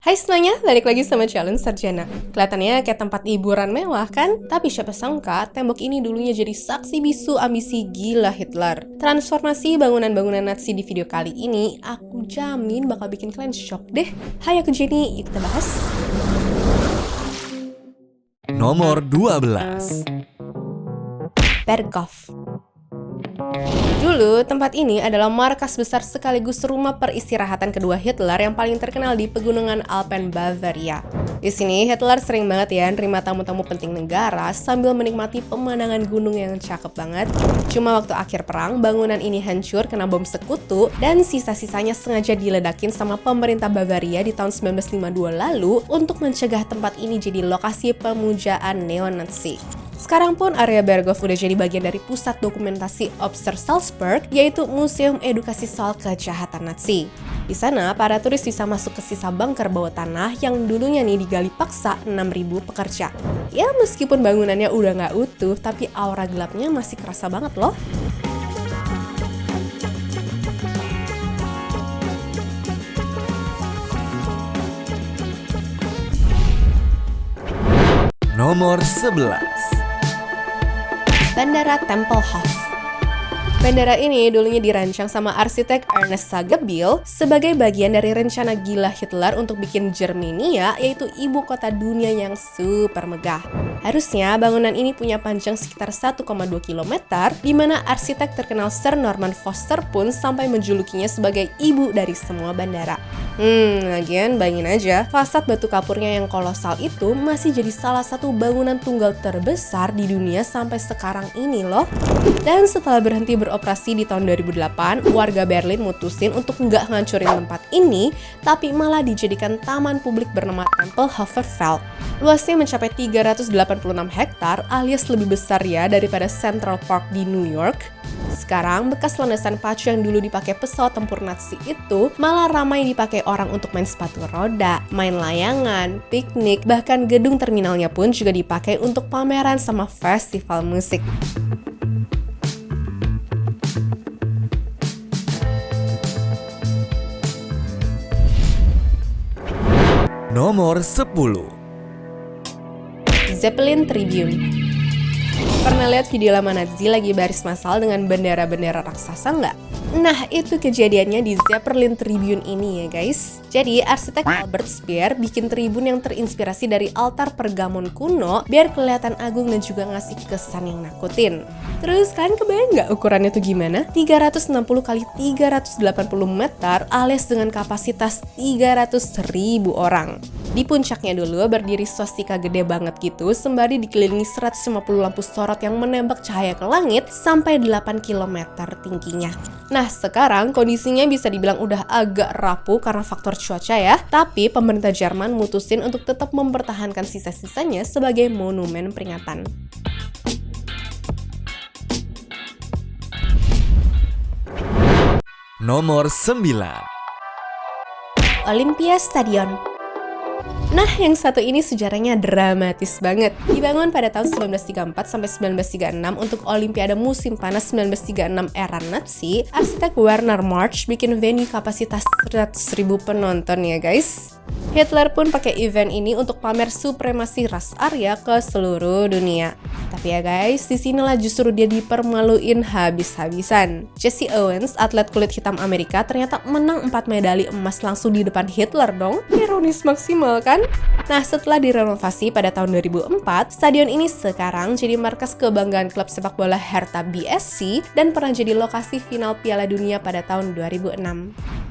Hai semuanya, balik lagi sama Challenge Sarjana. Kelihatannya kayak tempat hiburan mewah kan? Tapi siapa sangka tembok ini dulunya jadi saksi bisu ambisi gila Hitler. Transformasi bangunan-bangunan Nazi di video kali ini, aku jamin bakal bikin kalian shock deh. Hai, aku Jenny, yuk kita bahas. Nomor 12. Berghof. Dulu, tempat ini adalah markas besar sekaligus rumah peristirahatan kedua Hitler yang paling terkenal di pegunungan Alpen Bavaria. Di sini, Hitler sering banget ya nerima tamu-tamu penting negara sambil menikmati pemandangan gunung yang cakep banget. Cuma waktu akhir perang, bangunan ini hancur kena bom sekutu dan sisa-sisanya sengaja diledakin sama pemerintah Bavaria di tahun 1952 lalu untuk mencegah tempat ini jadi lokasi pemujaan neo-Nazi. Sekarang pun area Berghof udah jadi bagian dari pusat dokumentasi Ostersalzberg, yaitu Museum Edukasi Soal Kejahatan Nazi. Di sana, para turis bisa masuk ke sisa bunker bawah tanah yang dulunya nih digali paksa 6.000 pekerja. Ya, meskipun bangunannya udah nggak utuh, tapi aura gelapnya masih kerasa banget loh. Nomor 11. Bandara Tempelhof. Bandara ini dulunya dirancang sama arsitek Ernest Sagebiel sebagai bagian dari rencana gila Hitler untuk bikin Germania, yaitu ibu kota dunia yang super megah. Harusnya bangunan ini punya panjang sekitar 1,2 km, di mana arsitek terkenal Sir Norman Foster pun sampai menjulukinya sebagai ibu dari semua bandara. Lagian bayangin aja, fasad batu kapurnya yang kolosal itu masih jadi salah satu bangunan tunggal terbesar di dunia sampai sekarang ini loh. Dan setelah berhenti beroperasi di tahun 2008, warga Berlin mutusin untuk nggak ngancurin tempat ini, tapi malah dijadikan taman publik bernama Tempelhofer Feld. Luasnya mencapai 386 hektar alias lebih besar ya daripada Central Park di New York. Sekarang, bekas landasan pacu yang dulu dipakai pesawat tempur Nazi itu malah ramai dipakai orang untuk main sepatu roda, main layangan, piknik, bahkan gedung terminalnya pun juga dipakai untuk pameran sama festival musik. Nomor 10. Zeppelin Tribune. Pernah lihat video lama Nazi lagi baris massal dengan bendera-bendera raksasa nggak? Nah, itu kejadiannya di Zeppelin Tribune ini ya guys. Jadi, arsitek Albert Speer bikin tribun yang terinspirasi dari altar Pergamon kuno biar kelihatan agung dan juga ngasih kesan yang nakutin. Terus, kalian kebayang nggak ukurannya tuh gimana? 360 kali 380 meter alias dengan kapasitas 300.000 orang. Di puncaknya dulu berdiri swastika gede banget gitu sembari dikelilingi 150 lampu sorot yang menembak cahaya ke langit sampai 8 km tingginya. Nah, sekarang kondisinya bisa dibilang udah agak rapuh karena faktor cuaca ya. Tapi pemerintah Jerman mutusin untuk tetap mempertahankan sisa-sisanya sebagai monumen peringatan. Nomor 9. Olympia Stadion. Nah, yang satu ini sejarahnya dramatis banget. Dibangun pada tahun 1934 sampai 1936 untuk Olimpiade musim panas 1936 era Nazi, arsitek Werner March bikin venue kapasitas 100.000 penonton ya guys. Hitler pun pakai event ini untuk pamer supremasi ras Arya ke seluruh dunia. Tapi ya guys, disinilah justru dia dipermaluin habis-habisan. Jesse Owens, atlet kulit hitam Amerika, ternyata menang 4 medali emas langsung di depan Hitler dong. Ironis maksimal kan? Nah, setelah direnovasi pada tahun 2004, stadion ini sekarang jadi markas kebanggaan klub sepak bola Hertha BSC dan pernah jadi lokasi final Piala Dunia pada tahun 2006.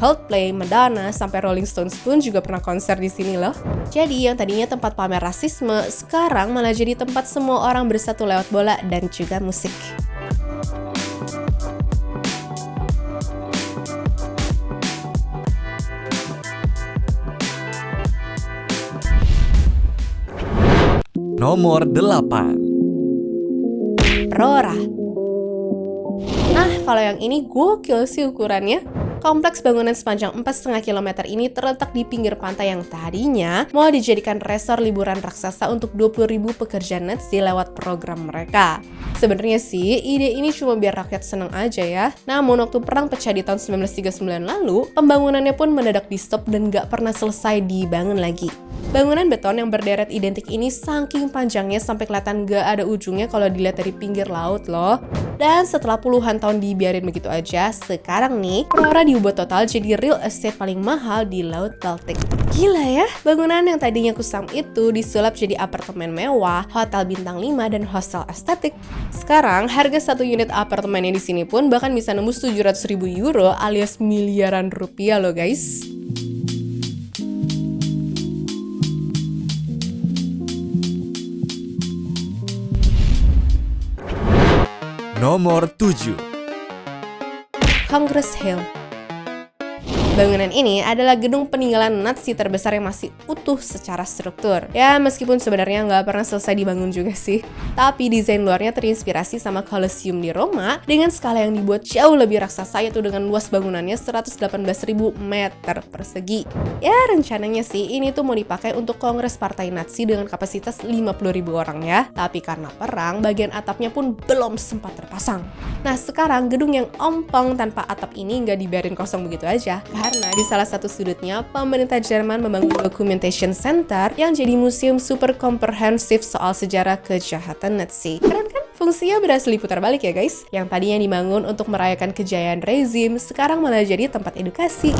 Coldplay, Madonna, sampai Rolling Stones pun juga pernah konser di sini loh. Jadi yang tadinya tempat pamer rasisme, sekarang malah jadi tempat semua orang bersatu lewat bola dan juga musik. Nomor 8. Prora. Nah, kalau yang ini gokil sih ukurannya. Kompleks bangunan sepanjang 4,5 km ini terletak di pinggir pantai yang tadinya mau dijadikan resor liburan raksasa untuk 20.000 pekerja Nazi lewat program mereka. Sebenarnya sih, ide ini cuma biar rakyat seneng aja ya. Namun waktu perang pecah di tahun 1939 lalu, pembangunannya pun mendadak di stop dan gak pernah selesai dibangun lagi. Bangunan beton yang berderet identik ini saking panjangnya sampai kelihatan gak ada ujungnya kalau dilihat dari pinggir laut loh. Dan setelah puluhan tahun dibiarin begitu aja, sekarang nih Prora diubah total jadi real estate paling mahal di Laut Baltik. Gila ya, bangunan yang tadinya kusam itu disulap jadi apartemen mewah, hotel bintang 5 dan hostel estetik. Sekarang harga satu unit apartemennya di sini pun bahkan bisa nembus 700.000 euro alias miliaran rupiah loh guys. Nomor 7. Congress Hill. Bangunan ini adalah gedung peninggalan Nazi terbesar yang masih utuh secara struktur. Ya, meskipun sebenarnya nggak pernah selesai dibangun juga sih. Tapi desain luarnya terinspirasi sama Colosseum di Roma dengan skala yang dibuat jauh lebih raksasa, yaitu dengan luas bangunannya 118.000 meter persegi. Ya, rencananya sih ini tuh mau dipakai untuk kongres partai Nazi dengan kapasitas 50.000 orang ya. Tapi karena perang, bagian atapnya pun belum sempat terpasang. Nah, sekarang gedung yang ompong tanpa atap ini nggak dibiarin kosong begitu aja. Karena di salah satu sudutnya, pemerintah Jerman membangun Documentation Center yang jadi museum super komprehensif soal sejarah kejahatan Nazi. Keren kan? Fungsinya berhasil diputar balik ya guys. Yang tadinya dibangun untuk merayakan kejayaan rezim, sekarang malah jadi tempat edukasi.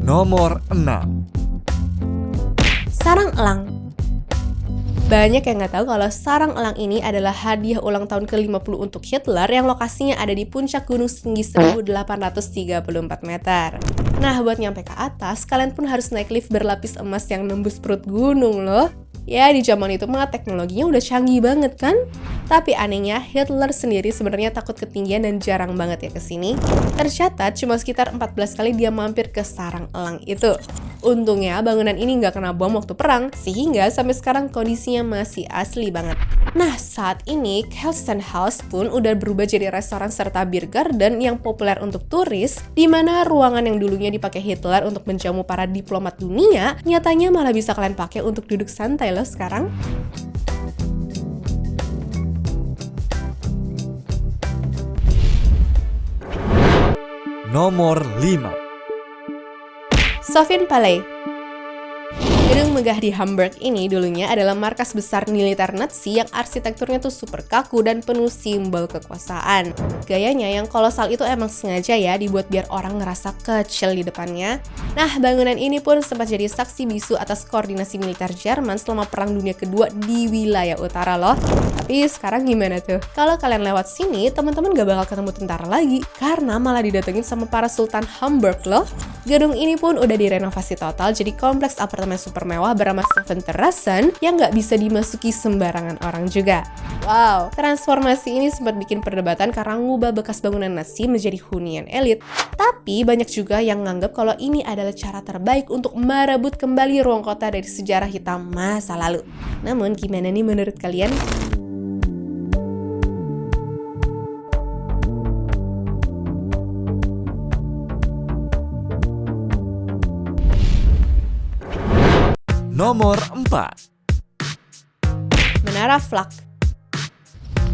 Nomor 6. Sarang Elang. Banyak yang nggak tahu kalau sarang elang ini adalah hadiah ulang tahun ke-50 untuk Hitler yang lokasinya ada di puncak gunung setinggi 1834 meter. Nah, buat nyampe ke atas, kalian pun harus naik lift berlapis emas yang nembus perut gunung loh. Ya, di zaman itu mah teknologinya udah canggih banget kan? Tapi anehnya, Hitler sendiri sebenarnya takut ketinggian dan jarang banget ya kesini. Tercatat cuma sekitar 14 kali dia mampir ke sarang elang itu. Untungnya bangunan ini nggak kena bom waktu perang, sehingga sampai sekarang kondisinya masih asli banget. Nah, saat ini Kelsen House pun udah berubah jadi restoran serta beer garden yang populer untuk turis, di mana ruangan yang dulunya dipakai Hitler untuk menjamu para diplomat dunia, nyatanya malah bisa kalian pakai untuk duduk santai loh sekarang. Nomor 5. Sofian Palais. Gedung megah di Hamburg ini dulunya adalah markas besar militer Nazi yang arsitekturnya tuh super kaku dan penuh simbol kekuasaan. Gayanya yang kolosal itu emang sengaja ya dibuat biar orang ngerasa kecil di depannya. Nah, bangunan ini pun sempat jadi saksi bisu atas koordinasi militer Jerman selama Perang Dunia Kedua di wilayah utara loh. Tapi sekarang gimana tuh? Kalau kalian lewat sini, teman-teman gak bakal ketemu tentara lagi karena malah didatengin sama para sultan Hamburg loh. Gedung ini pun udah direnovasi total jadi kompleks apartemen super mewah bernama Seven Terrassen yang nggak bisa dimasuki sembarangan orang juga. Wow, transformasi ini sempat bikin perdebatan karena ngubah bekas bangunan Nazi menjadi hunian elit. Tapi banyak juga yang nganggap kalau ini adalah cara terbaik untuk merebut kembali ruang kota dari sejarah hitam masa lalu. Namun gimana nih menurut kalian? Nomor 4. Menara Flak.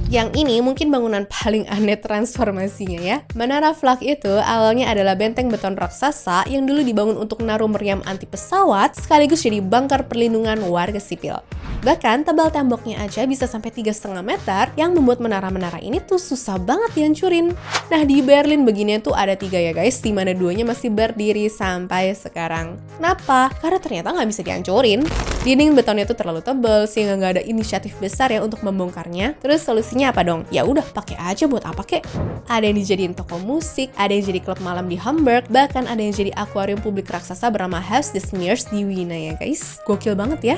Yang ini mungkin bangunan paling aneh transformasinya ya. Menara Flak itu awalnya adalah benteng beton raksasa yang dulu dibangun untuk naruh meriam anti pesawat sekaligus jadi bunker perlindungan warga sipil. Bahkan tebal temboknya aja bisa sampai 3,5 meter yang membuat menara-menara ini tuh susah banget dihancurin. Nah, di Berlin beginian tuh ada 3 ya guys, di mana 2-nya masih berdiri sampai sekarang. Kenapa? Karena ternyata nggak bisa dihancurin. Dinding betonnya tuh terlalu tebal sehingga nggak ada inisiatif besar ya untuk membongkarnya. Terus solusinya apa dong? Ya udah pakai aja buat apa kek? Ada yang dijadiin toko musik, ada yang jadi klub malam di Hamburg, bahkan ada yang jadi akuarium publik raksasa bernama Haus des Meers di Wina ya guys. Gokil banget ya.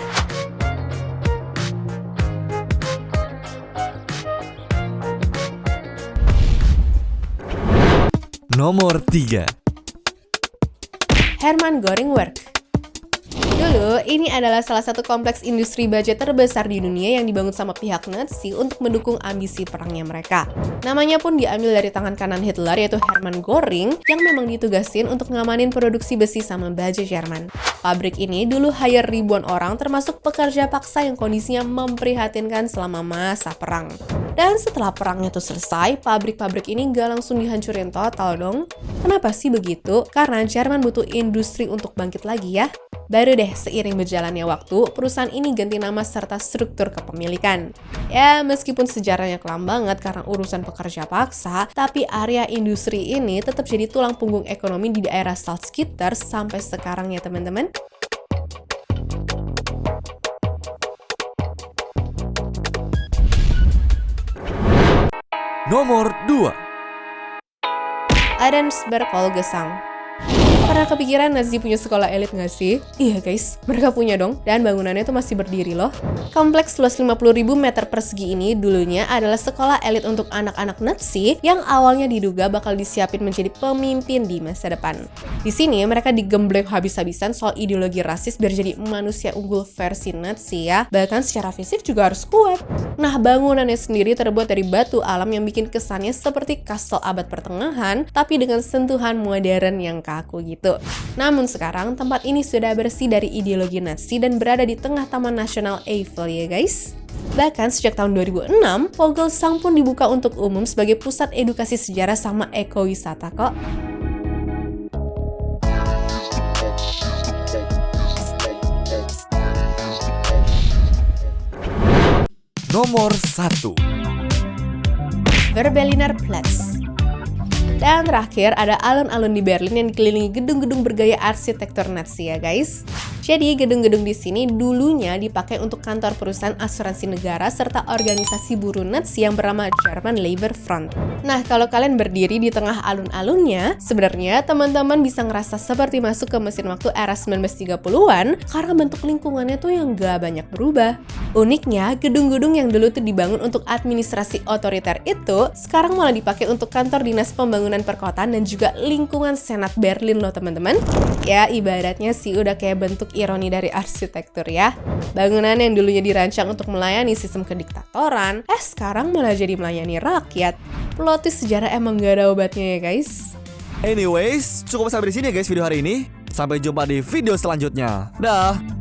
Nomor 3. Hermann Göring Werk. Dulu, ini adalah salah satu kompleks industri baja terbesar di dunia yang dibangun sama pihak Nazi untuk mendukung ambisi perangnya mereka. Namanya pun diambil dari tangan kanan Hitler, yaitu Hermann Göring, yang memang ditugasin untuk ngamanin produksi besi sama baja Jerman. Pabrik ini dulu hire ribuan orang, termasuk pekerja paksa yang kondisinya memprihatinkan selama masa perang. Dan setelah perangnya tuh selesai, pabrik-pabrik ini nggak langsung dihancurin total dong. Kenapa sih begitu? Karena Jerman butuh industri untuk bangkit lagi ya. Baru deh seiring berjalannya waktu, perusahaan ini ganti nama serta struktur kepemilikan. Ya, meskipun sejarahnya kelam banget karena urusan pekerja paksa, tapi area industri ini tetap jadi tulang punggung ekonomi di daerah Salzgitter sampai sekarang ya teman-teman. Nomor 2. Adensberg Volkswagen. Pernah kepikiran Nazi punya sekolah elit nggak sih? Iya guys, mereka punya dong, dan bangunannya tuh masih berdiri loh. Kompleks luas 50.000 meter persegi ini dulunya adalah sekolah elit untuk anak-anak Nazi yang awalnya diduga bakal disiapin menjadi pemimpin di masa depan. Di sini mereka digembleng habis-habisan soal ideologi rasis biar jadi manusia unggul versi Nazi ya, bahkan secara fisik juga harus kuat. Nah, bangunannya sendiri terbuat dari batu alam yang bikin kesannya seperti kastel abad pertengahan, tapi dengan sentuhan modern yang kaku gitu. Namun sekarang tempat ini sudah bersih dari ideologi Nazi dan berada di tengah Taman Nasional Eiffel ya guys. Bahkan sejak tahun 2006, Volkswagen pun dibuka untuk umum sebagai pusat edukasi sejarah sama ekowisata kok. Nomor 1. Berliner Platz. Dan terakhir ada alun-alun di Berlin yang dikelilingi gedung-gedung bergaya arsitektur Nazi ya guys. Jadi gedung-gedung di sini dulunya dipakai untuk kantor perusahaan asuransi negara serta organisasi buruh Nazi yang bernama German Labor Front. Nah, kalau kalian berdiri di tengah alun-alunnya, sebenarnya teman-teman bisa ngerasa seperti masuk ke mesin waktu era 1930-an karena bentuk lingkungannya tuh yang gak banyak berubah. Uniknya, gedung-gedung yang dulu tuh dibangun untuk administrasi otoriter itu sekarang malah dipakai untuk kantor dinas pembangunan perkotaan dan juga lingkungan Senat Berlin loh teman-teman. Ya, ibaratnya sih udah kayak bentuk ironi dari arsitektur ya. Bangunan yang dulunya dirancang untuk melayani sistem kediktatoran, sekarang malah jadi melayani rakyat. Plot twist sejarah emang gak ada obatnya ya guys. Anyways, cukup sampai di sini ya guys video hari ini. Sampai jumpa di video selanjutnya. Dah.